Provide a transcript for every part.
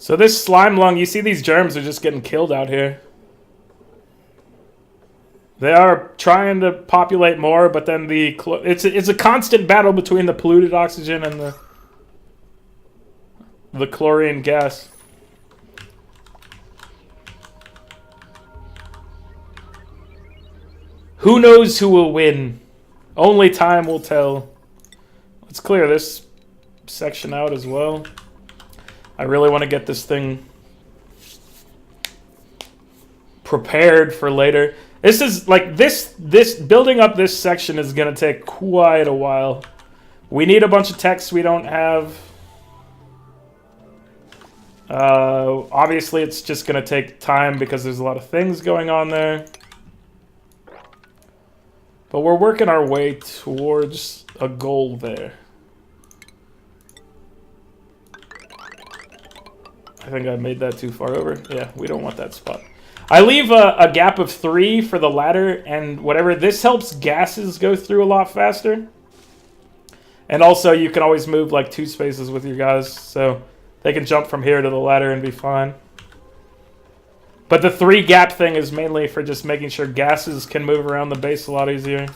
So this slime lung, you see these germs are just getting killed out here. They are trying to populate more, but then it's a constant battle between the polluted oxygen and the chlorine gas. Who knows who will win? Only time will tell. Let's clear this section out as well. I really want to get this thing prepared for later. This is like this building up this section is gonna take quite a while. We need a bunch of techs we don't have. Obviously, it's just gonna take time because there's a lot of things going on there. But we're working our way towards a goal there. I think I made that too far over. Yeah, we don't want that spot. I leave a gap of 3 for the ladder and whatever. This helps gases go through a lot faster. And also, you can always move like 2 spaces with your guys, so they can jump from here to the ladder and be fine. But the 3 gap thing is mainly for just making sure gases can move around the base a lot easier.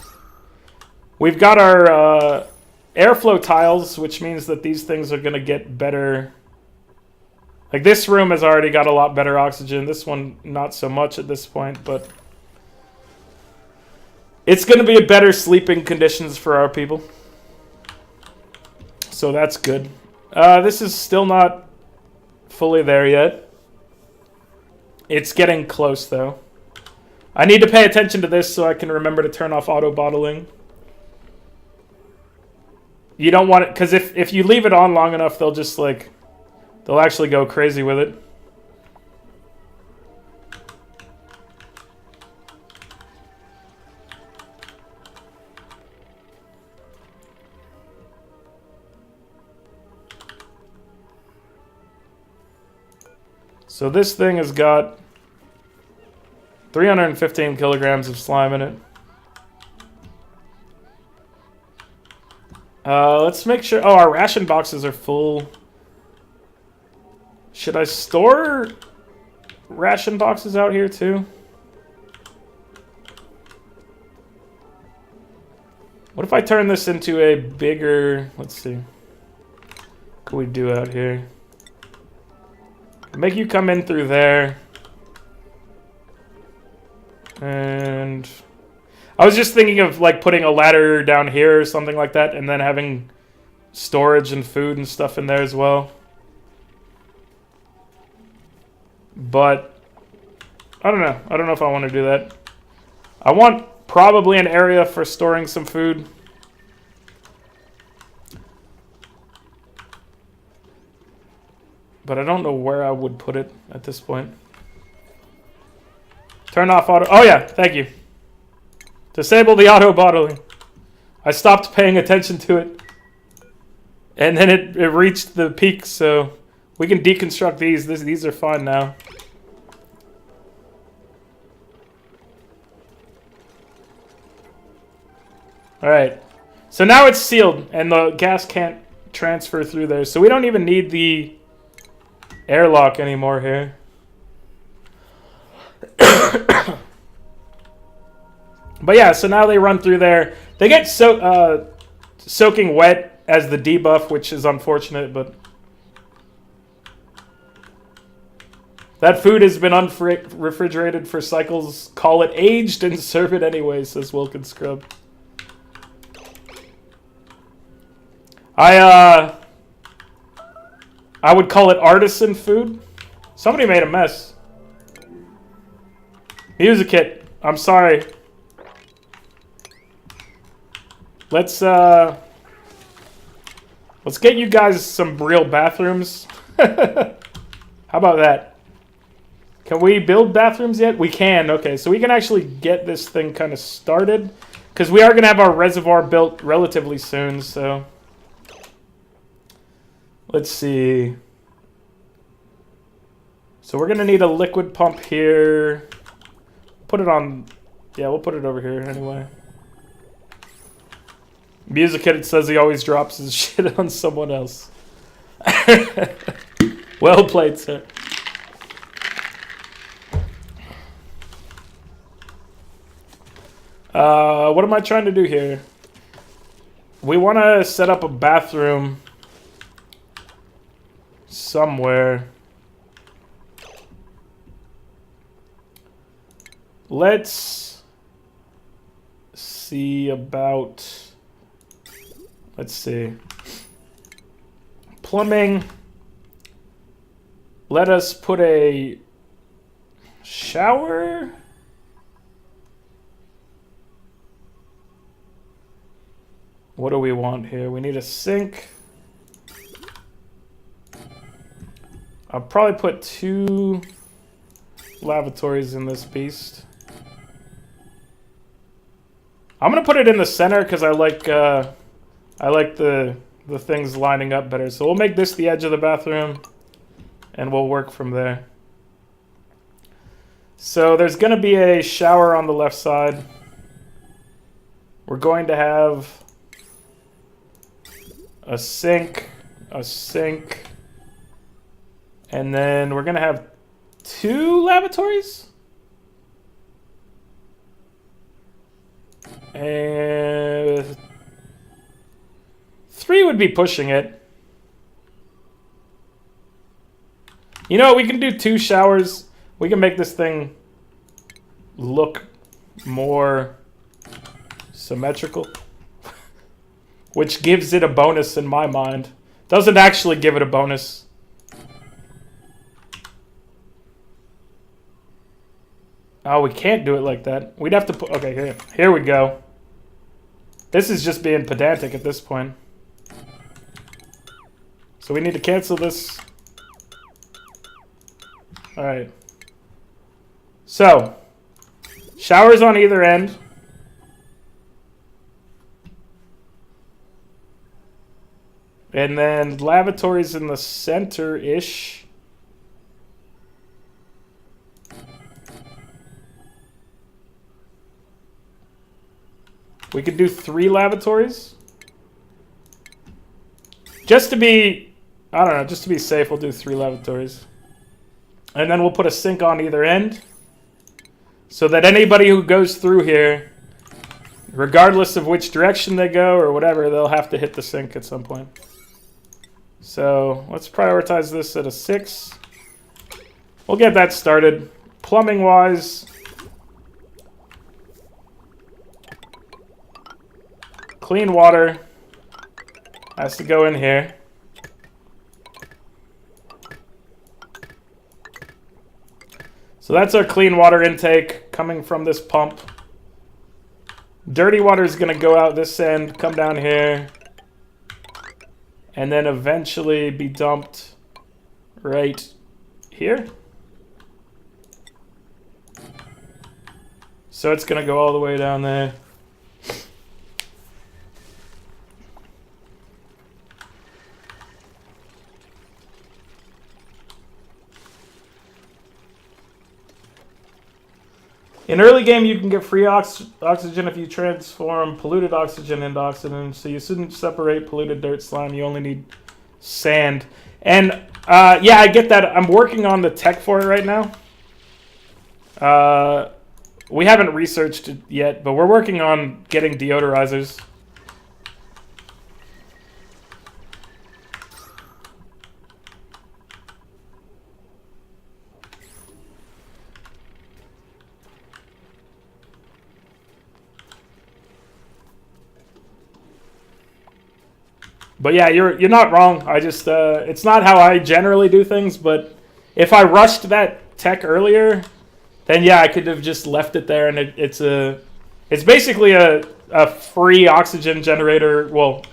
We've got our airflow tiles, which means that these things are going to get better. Like, this room has already got a lot better oxygen. This one, not so much at this point, but it's going to be better sleeping conditions for our people. So that's good. This is still not fully there yet. It's getting close, though. I need to pay attention to this so I can remember to turn off auto-bottling. You don't want it, because if you leave it on long enough, they'll just, like... They'll actually go crazy with it. So this thing has got 315 kilograms of slime in it. Let's make sure... Oh, our ration boxes are full. Should I store ration boxes out here too? What if I turn this into a bigger... Let's see. What can we do out here? Make you come in through there. And... I was just thinking of like putting a ladder down here or something like that, and then having storage and food and stuff in there as well. But I don't know. I don't know if I want to do that. I want probably an area for storing some food. But I don't know where I would put it at this point. Turn off auto... Oh yeah, thank you. Disable the auto bottling. I stopped paying attention to it. And then it reached the peak, so... We can deconstruct these. These are fine now. Alright. So now it's sealed, and the gas can't transfer through there. So we don't even need the airlock anymore here. But yeah, so now they run through there. They get soaking wet as the debuff, which is unfortunate, but... That food has been refrigerated for cycles. Call it aged and serve it anyway, says Wilkin Scrub. I would call it artisan food. Somebody made a mess. Music kit. I'm sorry. Let's get you guys some real bathrooms. How about that? Can we build bathrooms yet? We can. Okay, so we can actually get this thing kind of started. Because we are going to have our reservoir built relatively soon, so... Let's see. So we're going to need a liquid pump here. Put it on... Yeah, we'll put it over here anyway. Music Kid says he always drops his shit on someone else. Well played, sir. What am I trying to do here? We want to set up a bathroom somewhere. Let's see about... Let's see. Plumbing. Let us put a shower. What do we want here? We need a sink. I'll probably put 2 lavatories in this beast. I'm gonna put it in the center because I like the things lining up better. So we'll make this the edge of the bathroom, and we'll work from there. So there's gonna be a shower on the left side. We're going to have a sink, and then we're gonna have 2 lavatories? And 3 would be pushing it. You know, we can do 2 showers. We can make this thing look more symmetrical. Which gives it a bonus in my mind. Doesn't actually give it a bonus. Oh, we can't do it like that. We'd have to put... Okay, here we go. This is just being pedantic at this point. So we need to cancel this. Alright. So, showers on either end. And then lavatories in the center-ish. We could do 3 lavatories. Just to be, I don't know, just to be safe, we'll do 3 lavatories. And then we'll put a sink on either end. So that anybody who goes through here, regardless of which direction they go or whatever, they'll have to hit the sink at some point. So let's prioritize this at a 6. We'll get that started. Plumbing wise, clean water has to go in here. So that's our clean water intake coming from this pump. Dirty water is going to go out this end, come down here, and then eventually be dumped right here. So it's going to go all the way down there. In early game, you can get free oxygen if you transform polluted oxygen into oxygen. So you shouldn't separate polluted dirt slime. You only need sand. And yeah, I get that. I'm working on the tech for it right now. We haven't researched it yet, but we're working on getting deodorizers. But yeah, you're not wrong. I just it's not how I generally do things, but if I rushed that tech earlier, then yeah, I could have just left it there, and it's basically a free oxygen generator. Well,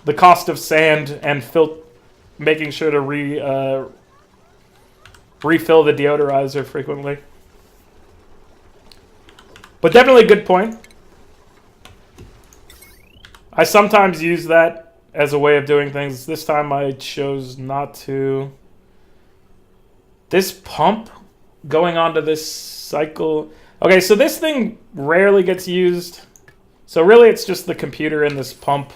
the cost of sand and making sure to refill the deodorizer frequently. But definitely a good point. I sometimes use that as a way of doing things. This time I chose not to. This pump going onto this cycle. Okay, so this thing rarely gets used. So really it's just the computer and this pump.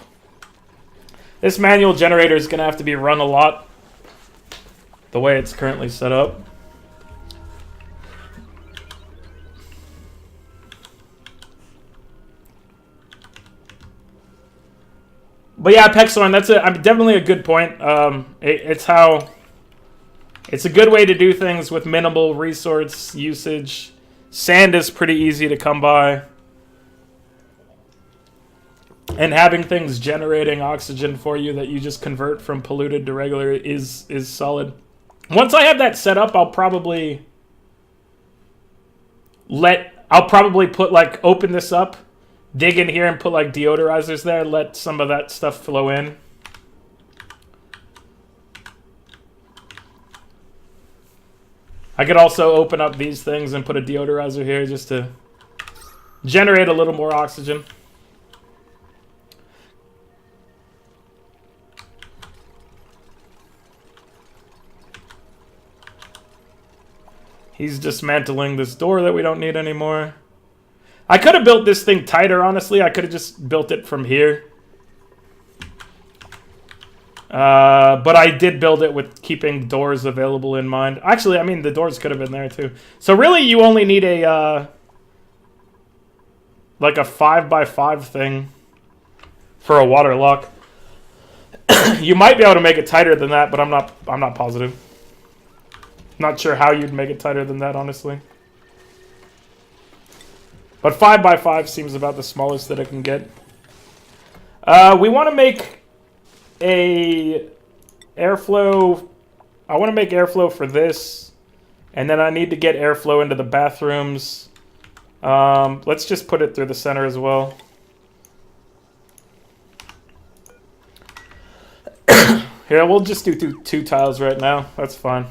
This manual generator is going to have to be run a lot. the way it's currently set up. But yeah, Pexorn, that's definitely a good point. It's a good way to do things with minimal resource usage. Sand is pretty easy to come by. And having things generating oxygen for you that you just convert from polluted to regular is solid. Once I have that set up, I'll probably put like open this up, dig in here and put like deodorizers there, let some of that stuff flow in. I could also open up these things and put a deodorizer here just to generate a little more oxygen. He's dismantling this door that we don't need anymore. I could have built this thing tighter, honestly. I could have just built it from here. But I did build it with keeping doors available in mind. Actually, I mean, the doors could have been there too. So really, you only need a like a 5x5 thing for a water lock. You might be able to make it tighter than that, but I'm not positive. Not sure how you'd make it tighter than that, honestly. But 5x5 seems about the smallest that I can get. We want to make a airflow. I want to make airflow for this. And then I need to get airflow into the bathrooms. Let's just put it through the center as well. Here, we'll just do two tiles right now. That's fine.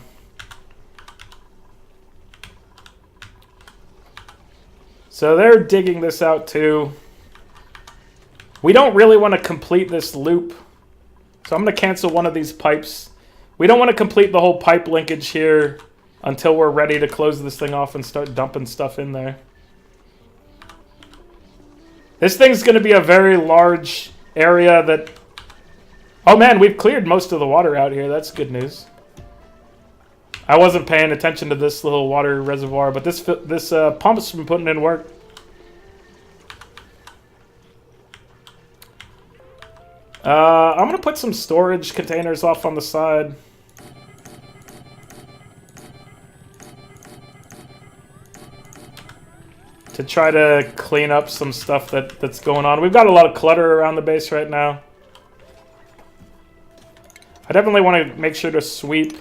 So they're digging this out too. We don't really want to complete this loop. So I'm going to cancel one of these pipes. We don't want to complete the whole pipe linkage here until we're ready to close this thing off and start dumping stuff in there. This thing's going to be a very large area that... Oh man, we've cleared most of the water out here. That's good news. I wasn't paying attention to this little water reservoir, but this pump's been putting in work. I'm going to put some storage containers off on the side. To try to clean up some stuff that's going on. We've got a lot of clutter around the base right now. I definitely want to make sure to sweep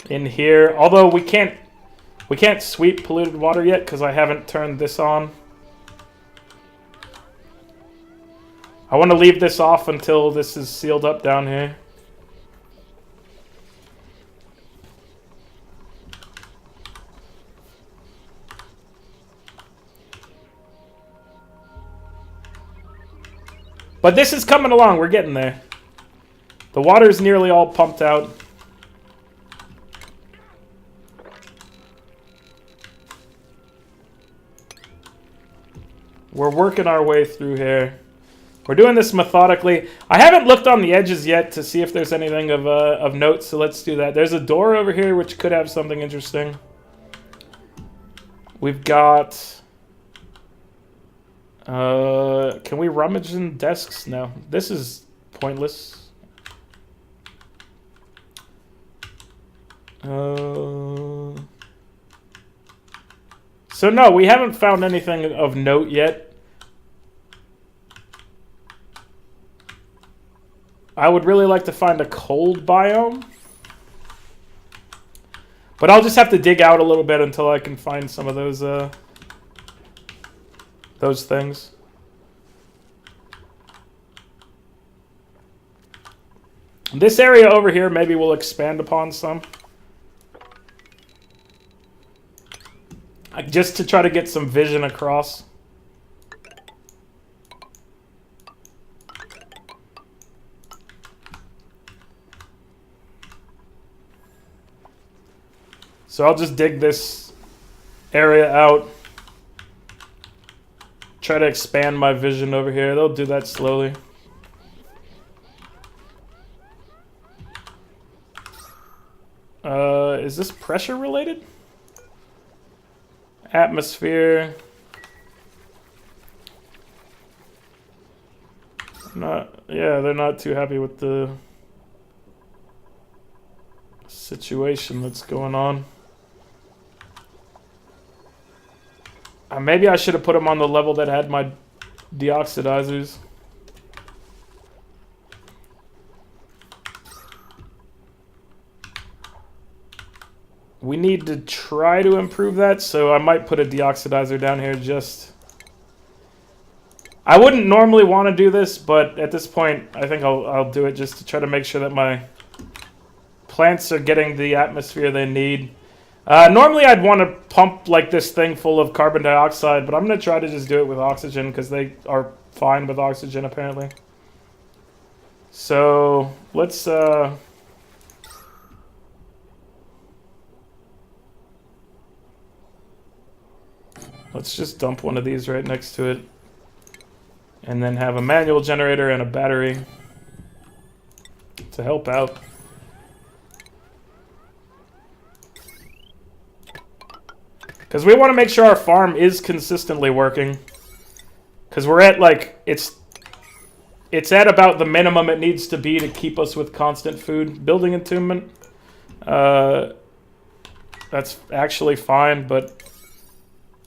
in here, although we can't sweep polluted water yet because I haven't turned this on. I want to leave this off until this is sealed up down here. But this is coming along, we're getting there. The water's nearly all pumped out. We're working our way through here. We're doing this methodically. I haven't looked on the edges yet to see if there's anything of note, so let's do that. There's a door over here which could have something interesting. We've got... can we rummage in desks? No. This is pointless. So no, we haven't found anything of note yet. I would really like to find a cold biome. But I'll just have to dig out a little bit until I can find some of those things. This area over here maybe we'll expand upon some. Just to try to get some vision across. So I'll just dig this area out. Try to expand my vision over here. They'll do that slowly. Is this pressure related? Atmosphere. Yeah, they're not too happy with the situation that's going on. Maybe I should have put them on the level that had my deoxidizers. We need to try to improve that, so I might put a deoxidizer down here just... I wouldn't normally want to do this, but at this point, I think I'll do it just to try to make sure that my plants are getting the atmosphere they need. Normally, I'd want to pump like this thing full of carbon dioxide, but I'm going to try to just do it with oxygen because they are fine with oxygen, apparently. So, let's... let's just dump one of these right next to it. And then have a manual generator and a battery to help out. Because we want to make sure our farm is consistently working. Because we're at, like, it's at about the minimum it needs to be to keep us with constant food. Building entombment, that's actually fine, but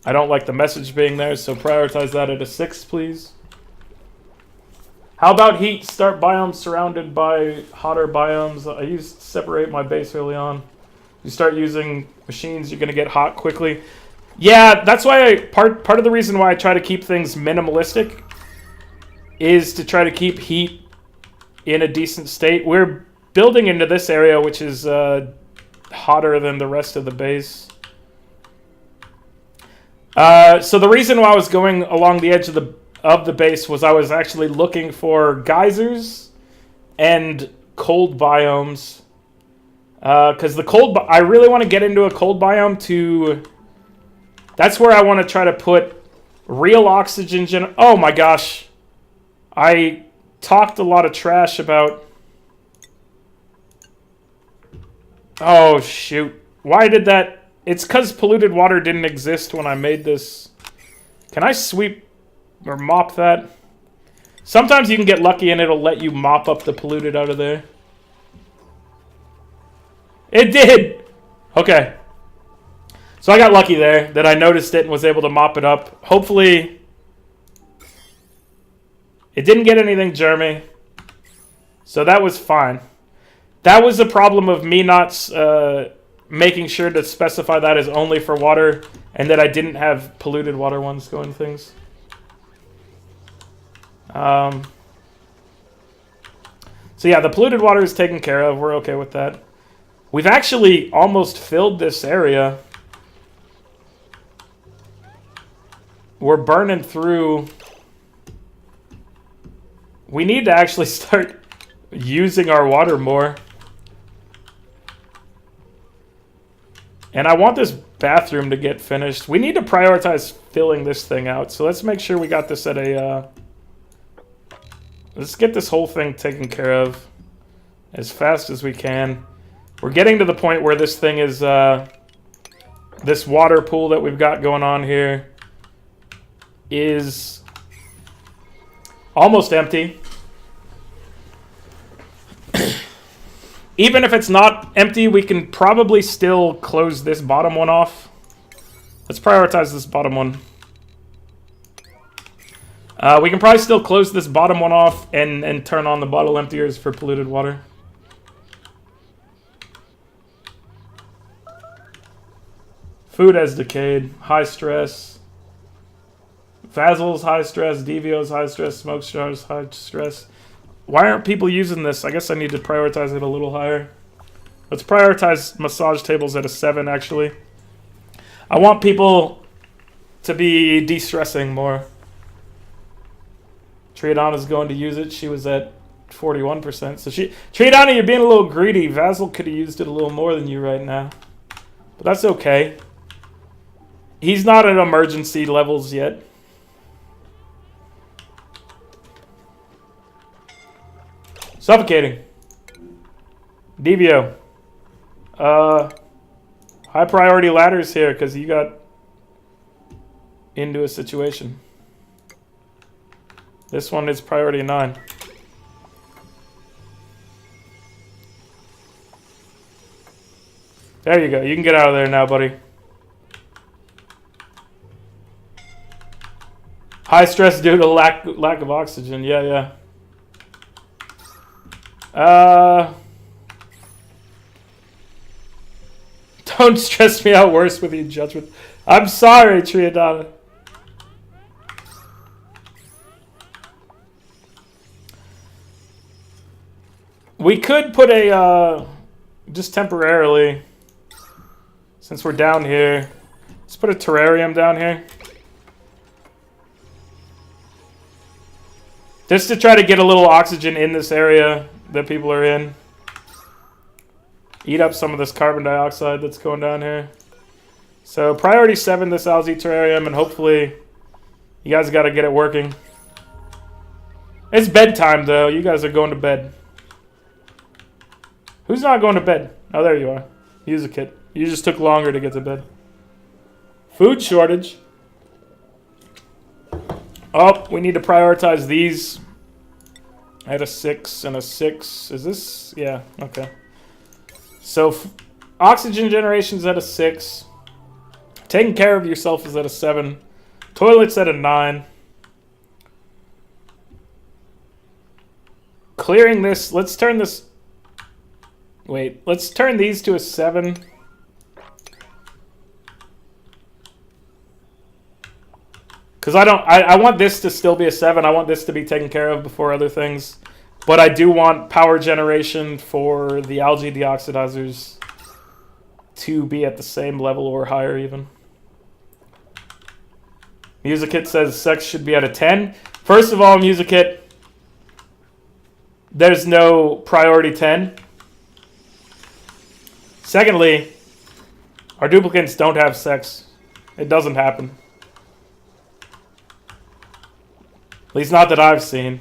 I don't like the message being there, so prioritize that at a 6, please. How about heat? Start biomes surrounded by hotter biomes. I used separate my base early on. You start using machines, you're going to get hot quickly. Yeah, that's why part of the reason why I try to keep things minimalistic is to try to keep heat in a decent state. We're building into this area, which is hotter than the rest of the base. So the reason why I was going along the edge of the base was I was actually looking for geysers and cold biomes. Because I really want to get into a cold biome to... That's where I want to try to put real oxygen oh my gosh. I talked a lot of trash about... Oh shoot. Why did that... It's because polluted water didn't exist when I made this. Can I sweep or mop that? Sometimes you can get lucky and it'll let you mop up the polluted out of there. It did! Okay. So I got lucky there that I noticed it and was able to mop it up. Hopefully, it didn't get anything germy. So that was fine. That was the problem of me not making sure to specify that as only for water and that I didn't have polluted water ones going things. So yeah, the polluted water is taken care of. We're okay with that. We've actually almost filled this area. We're burning through. We need to actually start using our water more. And I want this bathroom to get finished. We need to prioritize filling this thing out. So let's make sure we got this at a... let's get this whole thing taken care of as fast as we can. We're getting to the point where this thing is... this water pool that we've got going on here is almost empty. Even if it's not empty, we can probably still close this bottom one off. Let's prioritize this bottom one. We can probably still close this bottom one off and turn on the bottle emptiers for polluted water. Food has decayed. High stress. Vazzle's high stress. Devio's high stress. Smoke star's high stress. Why aren't people using this? I guess I need to prioritize it a little higher. Let's prioritize massage tables at a 7, actually. I want people to be de-stressing more. Triadana's going to use it. She was at 41%. So Triadana, you're being a little greedy. Vazzle could have used it a little more than you right now. But that's okay. He's not at emergency levels yet. Suffocating. Devio. High priority ladders here because you got into a situation. This one is priority 9. There you go. You can get out of there now, buddy. High stress due to lack of oxygen. Yeah. Don't stress me out worse with your judgment. I'm sorry, Triadana. We could put a, just temporarily, since we're down here, let's put a terrarium down here. Just to try to get a little oxygen in this area that people are in. Eat up some of this carbon dioxide that's going down here. So priority 7, this algae terrarium, and hopefully you guys got to get it working. It's bedtime, though. You guys are going to bed. Who's not going to bed? Oh, there you are. Use a kit. You just took longer to get to bed. Food shortage. Oh, we need to prioritize these. I had a 6 and a 6. Is this? Yeah, okay. So, oxygen generation's at a 6. Taking care of yourself is at a 7. Toilet's at a 9. Clearing this. Let's turn this... Wait, let's turn these to a 7. Because I want this to still be a 7. I want this to be taken care of before other things. But I do want power generation for the algae deoxidizers to be at the same level or higher even. Musicit says sex should be at a 10. First of all, Musicit, there's no priority 10. Secondly, our duplicants don't have sex. It doesn't happen. At least not that I've seen.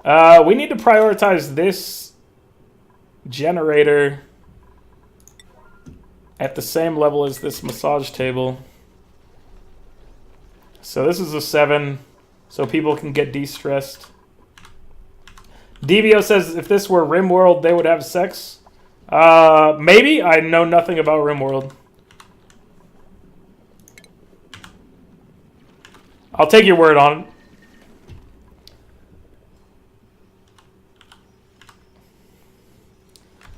We need to prioritize this generator at the same level as this massage table. So this is a 7, so people can get de-stressed. DVO says if this were RimWorld, they would have sex. Maybe. I know nothing about RimWorld. I'll take your word on it.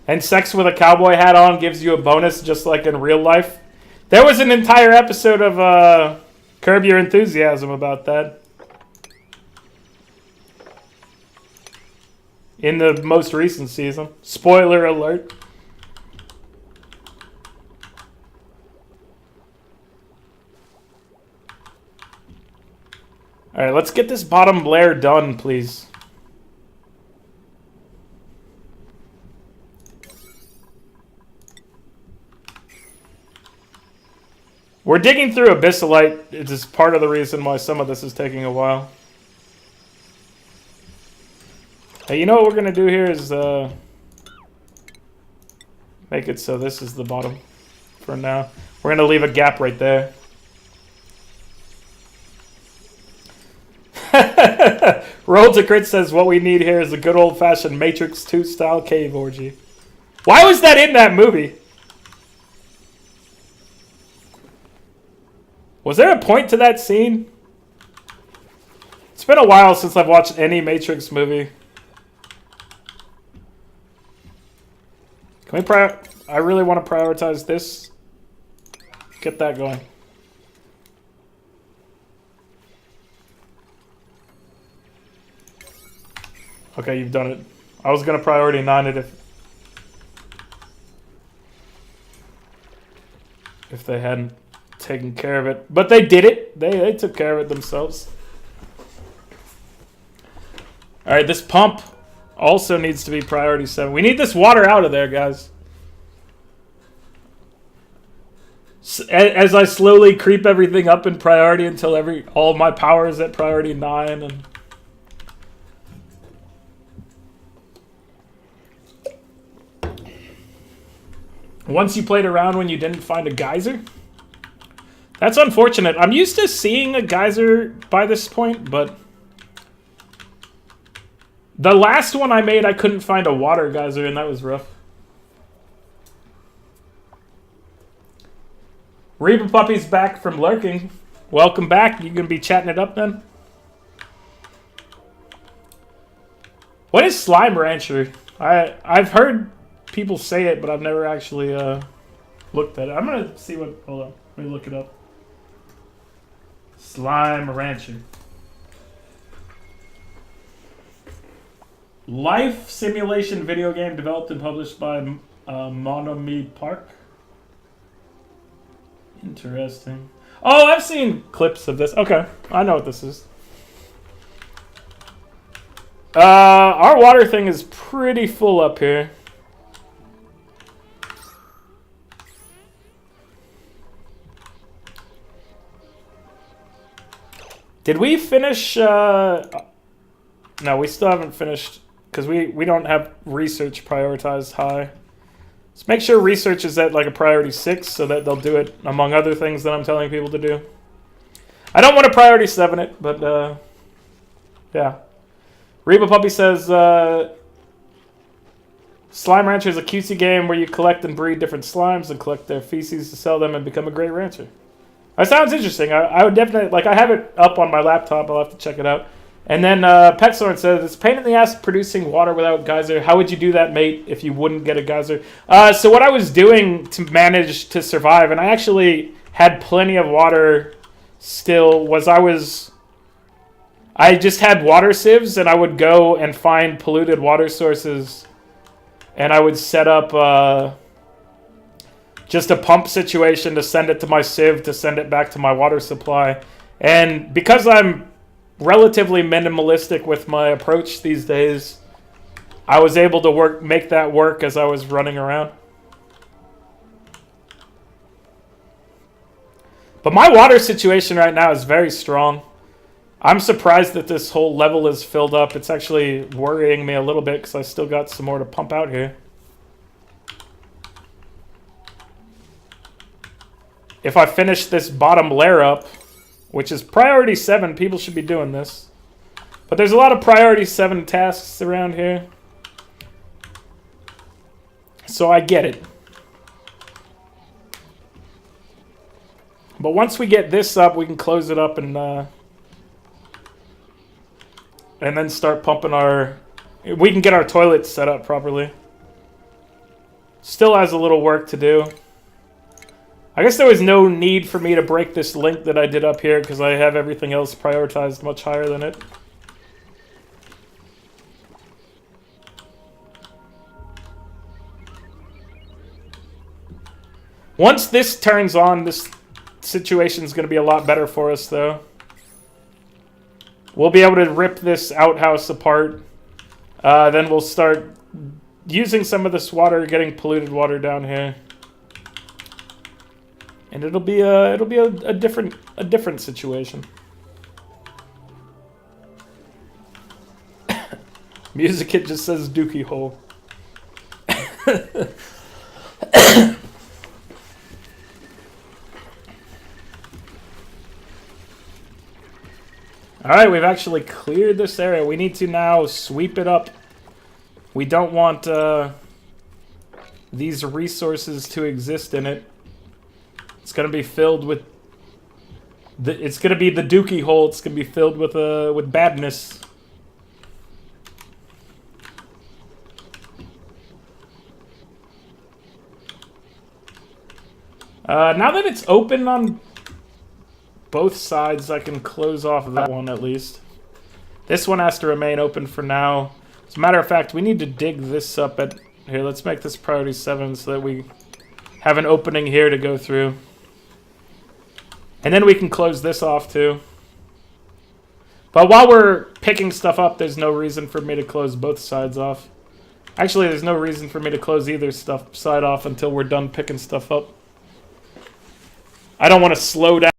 And sex with a cowboy hat on gives you a bonus just like in real life. There was an entire episode of Curb Your Enthusiasm about that. In the most recent season. Spoiler alert. Alright, let's get this bottom layer done, please. We're digging through abyssalite. It is part of the reason why some of this is taking a while. Hey, you know what we're going to do here is make it so this is the bottom for now. We're going to leave a gap right there. Roll to Crit says what we need here is a good old-fashioned Matrix 2 style cave orgy. Why was that in that movie? Was there a point to that scene? It's been a while since I've watched any Matrix movie. Can we I really want to prioritize this. Get that going. Okay, you've done it. I was going to priority 9 it if they hadn't taken care of it. But they did it. They took care of it themselves. Alright, this pump also needs to be priority 7. We need this water out of there, guys. As I slowly creep everything up in priority until all my power is at priority 9 and... Once you played around when you didn't find a geyser? That's unfortunate. I'm used to seeing a geyser by this point, but... The last one I made, I couldn't find a water geyser, and that was rough. Reba Puppy's back from lurking. Welcome back. You gonna be chatting it up then? What is Slime Rancher? I've heard people say it, but I've never actually looked at it. I'm gonna see what. Hold on, let me look it up. Slime Rancher. Life simulation video game developed and published by Monomi Park. Interesting. Oh, I've seen clips of this. Okay, I know what this is. Our water thing is pretty full up here. Did we finish? No, we still haven't finished because we don't have research prioritized high. Let's make sure research is at like a priority 6 so that they'll do it among other things that I'm telling people to do. I don't want to priority 7 it, but yeah. Reba Puppy says, Slime Rancher is a cutesy game where you collect and breed different slimes and collect their feces to sell them and become a great rancher. That sounds interesting. I would definitely, like, I have it up on my laptop. I'll have to check it out. And then Petsorn says, it's a pain in the ass producing water without geyser. How would you do that, mate, if you wouldn't get a geyser? So what I was doing to manage to survive, and I actually had plenty of water still, was I just had water sieves, and I would go and find polluted water sources, and I would set up just a pump situation to send it to my sieve to send it back to my water supply. And because I'm relatively minimalistic with my approach these days, I was able to make that work as I was running around. But my water situation right now is very strong. I'm surprised that this whole level is filled up. It's actually worrying me a little bit because I still got some more to pump out here. If I finish this bottom layer up, which is priority 7, people should be doing this. But there's a lot of priority 7 tasks around here. So I get it. But once we get this up, we can close it up and then start pumping our... We can get our toilets set up properly. Still has a little work to do. I guess there was no need for me to break this link that I did up here because I have everything else prioritized much higher than it. Once this turns on, this situation is going to be a lot better for us, though. We'll be able to rip this outhouse apart. Then we'll start using some of this water, getting polluted water down here. And it'll be a different situation. Music Kit just says dookie hole. Alright, we've actually cleared this area. We need to now sweep it up. We don't want these resources to exist in it. It's gonna be filled with it's gonna be the dookie hole. It's gonna be filled with badness. Now that it's open on both sides, I can close off that one at least. This one has to remain open for now. As a matter of fact, we need to dig this up at... Here, let's make this priority 7 so that we have an opening here to go through. And then we can close this off too. But while we're picking stuff up, there's no reason for me to close both sides off. Actually, there's no reason for me to close either side off until we're done picking stuff up. I don't want to slow down